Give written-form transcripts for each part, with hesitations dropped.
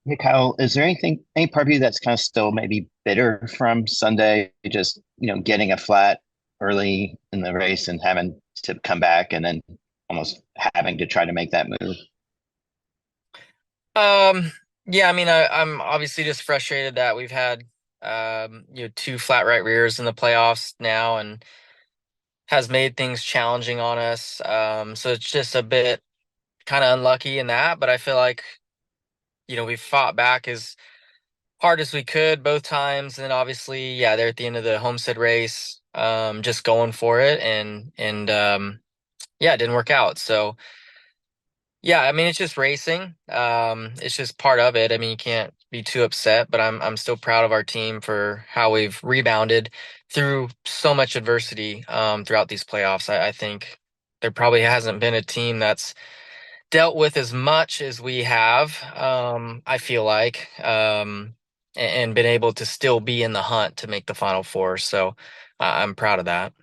Hey Kyle, is there any part of you that's kind of still maybe bitter from Sunday, just getting a flat early in the race and having to come back and then almost having to try to make that move? Um, yeah, I mean, I'm obviously just frustrated that we've had two flat right rears in the playoffs now and has made things challenging on us. So it's just a bit kind of unlucky in that, but I feel like, we fought back as hard as we could both times. And then obviously, yeah, they're at the end of the Homestead race, just going for it and yeah, it didn't work out. So yeah, I mean it's just racing. It's just part of it. I mean, you can't be too upset, but I'm still proud of our team for how we've rebounded through so much adversity throughout these playoffs. I think there probably hasn't been a team that's dealt with as much as we have. I feel like and been able to still be in the hunt to make the Final Four. So I'm proud of that.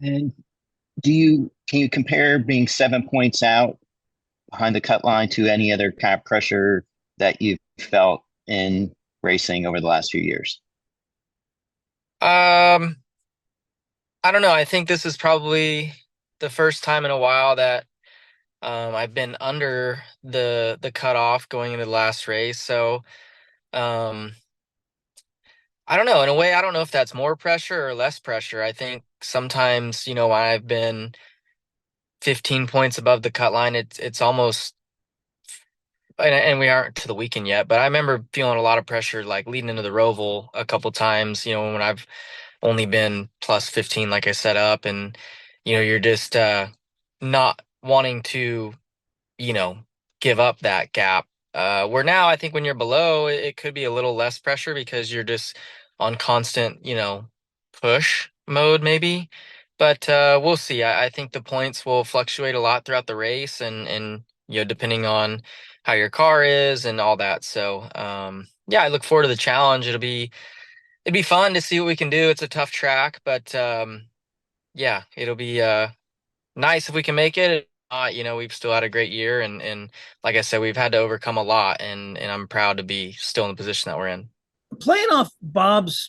And can you compare being 7 points out behind the cut line to any other kind of pressure that you've felt in racing over the last few years? Um, I don't know. I think this is probably the first time in a while that I've been under the cutoff going into the last race. So um, I don't know. In a way, I don't know if that's more pressure or less pressure. I think sometimes, when I've been 15 points above the cut line, it's almost and we aren't to the weekend yet, but I remember feeling a lot of pressure like leading into the Roval a couple times, when I've only been plus 15 like I set up and you're just not wanting to you know, give up that gap. Where now I think when you're below, it could be a little less pressure because you're just on constant, push mode maybe. But we'll see. I think the points will fluctuate a lot throughout the race and depending on how your car is and all that. So yeah, I look forward to the challenge. It'd be fun to see what we can do. It's a tough track, but yeah, it'll be nice if we can make it. We've still had a great year, and like I said, we've had to overcome a lot, and I'm proud to be still in the position that we're in. Playing off Bob's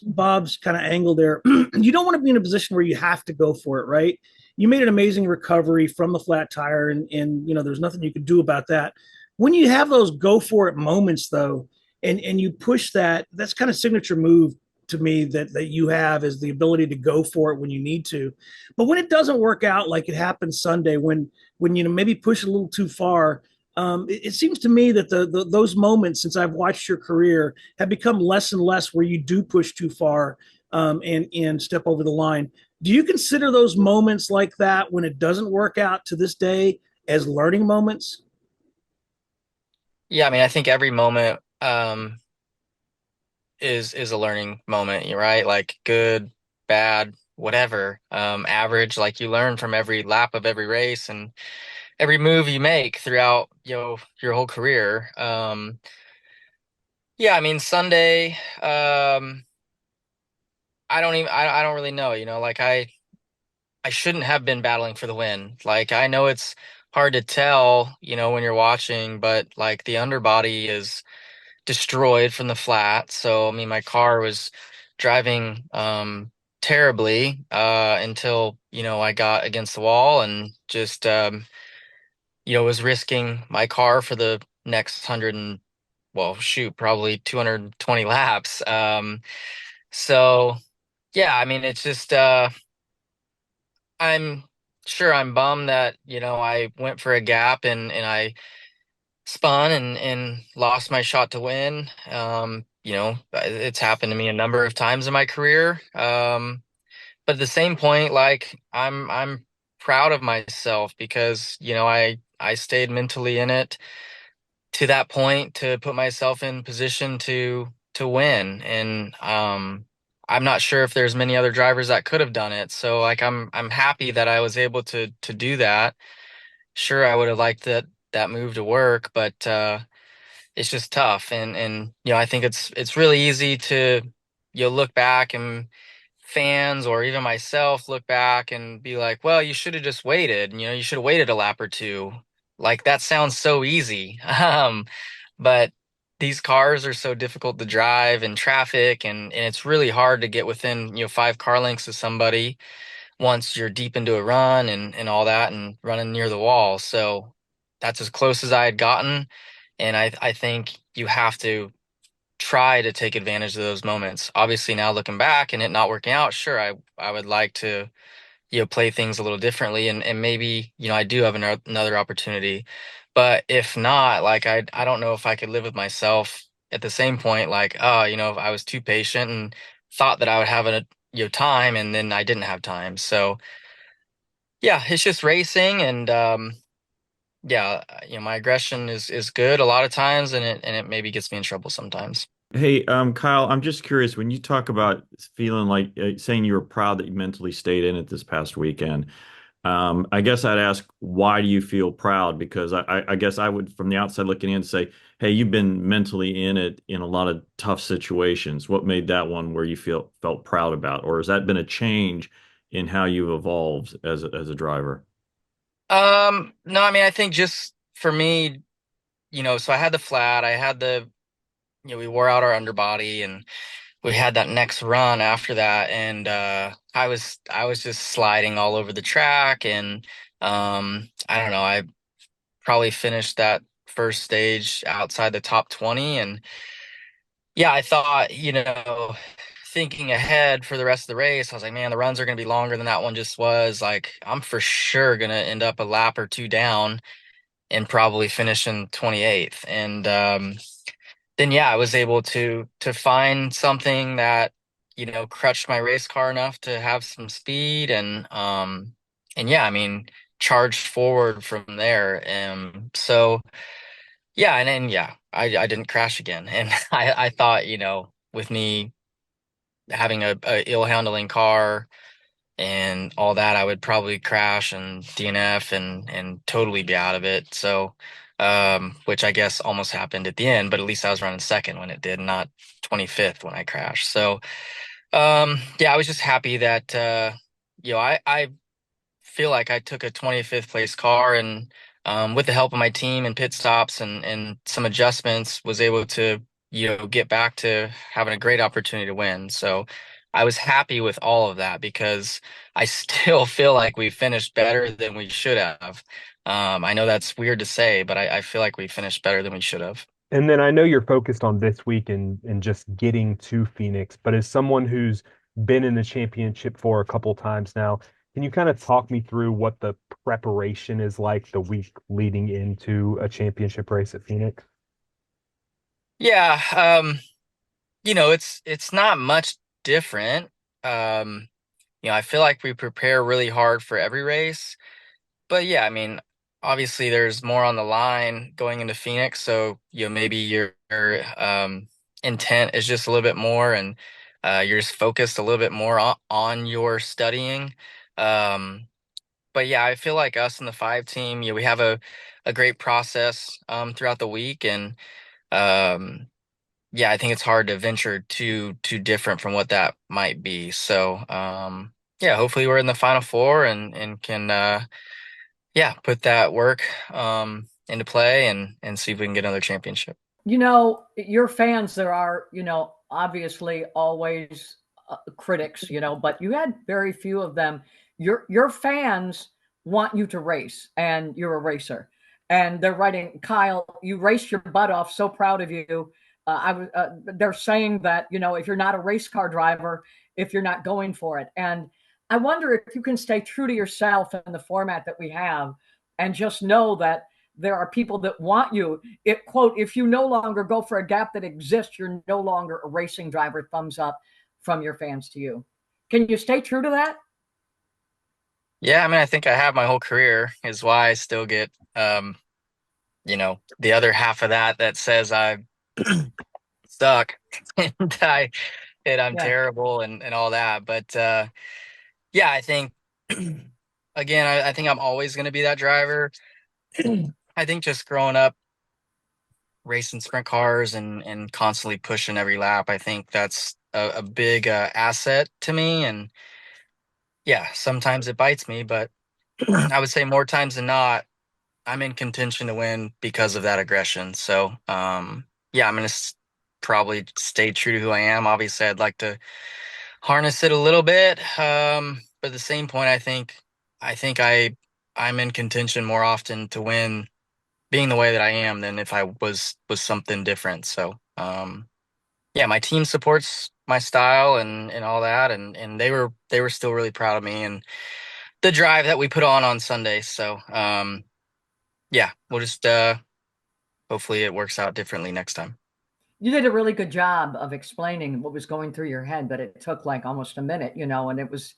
kind of angle there, you don't want to be in a position where you have to go for it, right? You made an amazing recovery from the flat tire, and there's nothing you could do about that. When you have those go for it moments, though, and you push that, that's kind of signature move to me that you have is the ability to go for it when you need to. But when it doesn't work out, like it happened Sunday, when maybe push a little too far, it seems to me that those moments since I've watched your career have become less and less where you do push too far and step over the line. Do you consider those moments like that when it doesn't work out to this day as learning moments? Yeah, I mean, I think every moment is a learning moment, you're right? Like good, bad, whatever, average. Like you learn from every lap of every race and every move you make throughout your whole career. Yeah, I mean Sunday. I don't really know. Like I shouldn't have been battling for the win. Like I know it's hard to tell, when you're watching, but like the underbody is destroyed from the flat. So I mean my car was driving terribly until, I got against the wall and just was risking my car for the next 100 and well, shoot, probably 220 laps. So yeah, I mean it's just I'm sure I'm bummed that, I went for a gap and I spun and lost my shot to win. It's happened to me a number of times in my career. But at the same point, like I'm proud of myself because, I stayed mentally in it to that point to put myself in position to win. And I'm not sure if there's many other drivers that could have done it. So like I'm happy that I was able to do that. Sure, I would have liked that move to work, but it's just tough. And I think it's really easy to look back and fans or even myself look back and be like, well, you should have just waited. You should have waited a lap or two. like that sounds so easy. But these cars are so difficult to drive in traffic, and it's really hard to get within, 5 car lengths of somebody once you're deep into a run and all that and running near the wall. So that's as close as I had gotten. And I think you have to try to take advantage of those moments. Obviously, now looking back and it not working out, sure, I would like to, play things a little differently, and maybe, I do have another opportunity. But if not, like I don't know if I could live with myself at the same point, like, oh, if I was too patient and thought that I would have a, time, and then I didn't have time. So yeah, it's just racing, and yeah, my aggression is good a lot of times, and it maybe gets me in trouble sometimes. Hey, Kyle, I'm just curious when you talk about feeling like saying you were proud that you mentally stayed in it this past weekend. I guess I'd ask, why do you feel proud? Because I guess I would, from the outside looking in, say, hey, you've been mentally in it in a lot of tough situations. What made that one where you felt proud about, or has that been a change in how you've evolved as a driver? No, I mean, I think just for me, so I had the flat, I had we wore out our underbody, and we had that next run after that, and I was just sliding all over the track, and I don't know, I probably finished that first stage outside the top 20. And yeah, I thought, thinking ahead for the rest of the race, I was like, man, the runs are going to be longer than that one just was. Like, I'm for sure going to end up a lap or two down and probably finish in 28th. And then yeah, I was able to find something that, crutched my race car enough to have some speed, and yeah, I mean, charged forward from there. So yeah, and then yeah, I didn't crash again. And I thought, with me having a ill handling car and all that, I would probably crash and DNF and totally be out of it. So, which I guess almost happened at the end, but at least I was running second when it did, not 25th when I crashed. So, yeah, I was just happy that, I feel like I took a 25th place car, and with the help of my team and pit stops and some adjustments, was able to, get back to having a great opportunity to win. So I was happy with all of that because I still feel like we finished better than we should have. I know that's weird to say, but I feel like we finished better than we should have. And then I know you're focused on this week and just getting to Phoenix, but as someone who's been in the championship for a couple times now, can you kind of talk me through what the preparation is like the week leading into a championship race at Phoenix? Yeah, it's not much different. Um, I feel like we prepare really hard for every race. But yeah, I mean, obviously there's more on the line going into Phoenix, so maybe your intent is just a little bit more, and you're just focused a little bit more on your studying. Um, but yeah, I feel like us in the 5 team, we have a great process throughout the week, and um, yeah, I think it's hard to venture too different from what that might be. So yeah, hopefully we're in the final four and can yeah, put that work into play and see if we can get another championship. Your fans, there are, obviously always critics, but you had very few of them. Your fans want you to race, and you're a racer. And they're writing, Kyle, you raced your butt off. So proud of you. They're saying that, if you're not a race car driver, if you're not going for it. And I wonder if you can stay true to yourself in the format that we have, and just know that there are people that want you. It quote, if you no longer go for a gap that exists, you're no longer a racing driver. Thumbs up from your fans to you. Can you stay true to that? Yeah, I mean, I think I have my whole career is why I still get, the other half of that says I suck and I'm Yeah. terrible and all that. But yeah, I think again, I think I'm always going to be that driver. I think just growing up racing sprint cars and constantly pushing every lap, I think that's a big asset to me. And yeah, sometimes it bites me, but I would say more times than not, I'm in contention to win because of that aggression. So, yeah, I'm going to probably stay true to who I am. Obviously, I'd like to harness it a little bit. But at the same point, I'm in contention more often to win being the way that I am than if I was something different. So, yeah, my team supports my style and all that, and they were still really proud of me and the drive that we put on Sunday. So, yeah, we'll just hopefully it works out differently next time. You did a really good job of explaining what was going through your head, but it took like almost a minute, and it was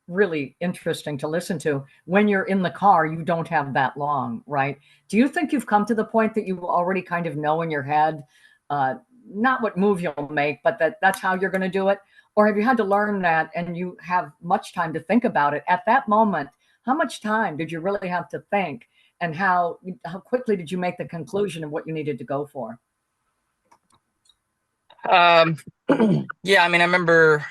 really interesting to listen to. When you're in the car, you don't have that long, right? Do you think you've come to the point that you already kind of know in your head, uh, not what move you'll make, but that's how you're going to do it? Or have you had to learn that and you have much time to think about it at that moment? How much time did you really have to think, and how quickly did you make the conclusion of what you needed to go for? Um, yeah, I mean, I remember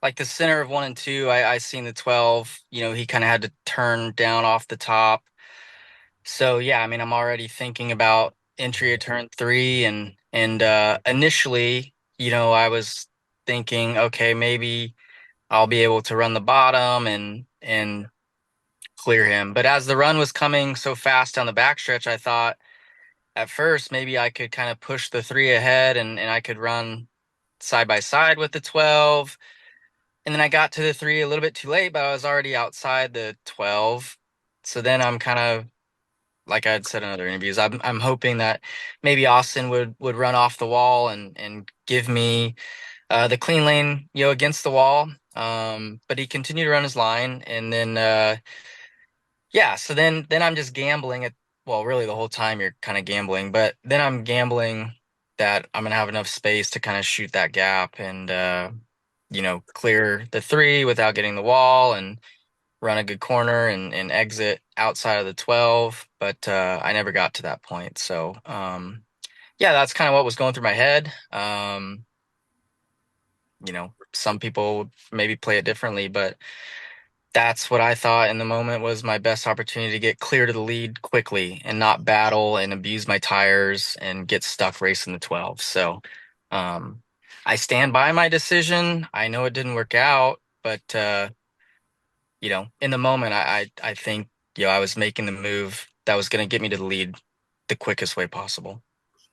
like the center of 1 and 2, I seen the 12, he kind of had to turn down off the top. So yeah, I mean, I'm already thinking about entry of turn 3 and initially, I was thinking, okay, maybe I'll be able to run the bottom and clear him. But as the run was coming so fast down the backstretch, I thought at first maybe I could kind of push the 3 ahead and I could run side by side with the 12. And then I got to the 3 a little bit too late, but I was already outside the 12. So then I'm kind of, like I had said in other interviews, I'm hoping that maybe Austin would run off the wall and give me the clean lane, against the wall. But he continued to run his line, and then yeah, so then I'm just gambling at, well, really the whole time you're kind of gambling, but then I'm gambling that I'm gonna have enough space to kind of shoot that gap and clear the 3 without getting the wall and run a good corner and exit outside of the 12. But I never got to that point. So yeah, that's kind of what was going through my head. Some people maybe play it differently, but that's what I thought in the moment was my best opportunity to get clear to the lead quickly and not battle and abuse my tires and get stuck racing the 12. So um, I stand by my decision. I know it didn't work out, but in the moment, I think I was making the move that was going to get me to the lead the quickest way possible.